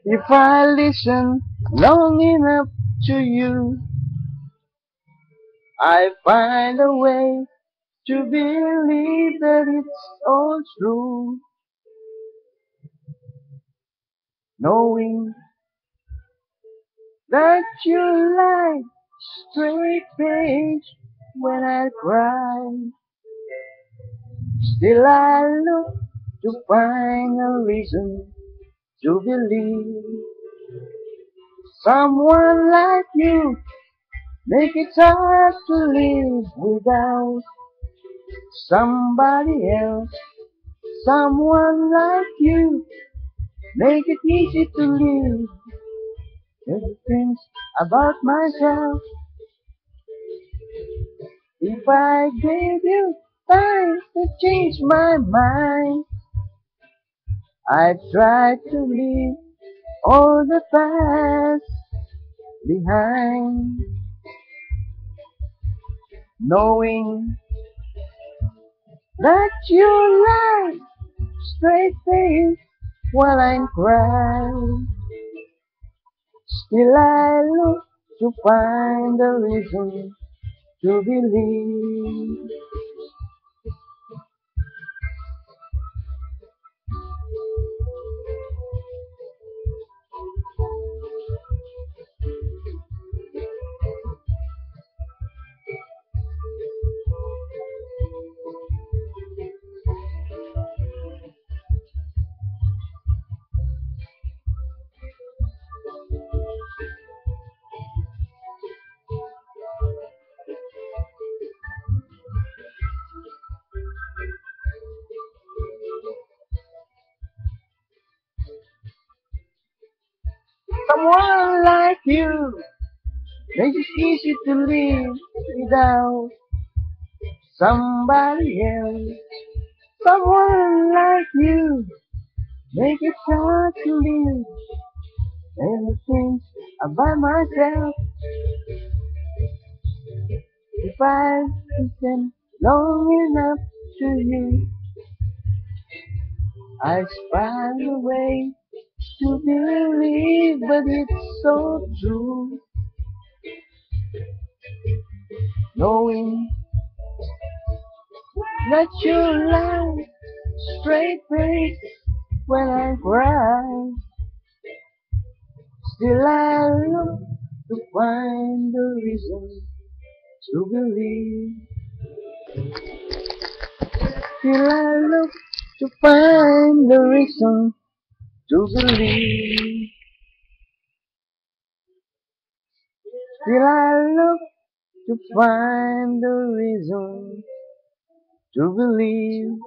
If I listen long enough to you, I find a way to believe that it's all true, knowing that you lie straight face when I cry. Still I look to find a reason to believe someone like you make it hard to live without somebody else. Someone like you make it easy to live. Everything's about myself. If I gave you time to change my mind, I'd try to leave all the past behind, knowing that you lie straight face while I cry. Still I look to find a reason to believe. Someone like you makes it easy to live without somebody else. Someone like you make it hard to live. Everything's about myself. If I listen long enough to you, I find a way to believe, but it's so true. Knowing that you lie straight face when I cry. Still I look to find a reason to believe. Still I look to find a reason to believe. Still I look to find a reason to believe.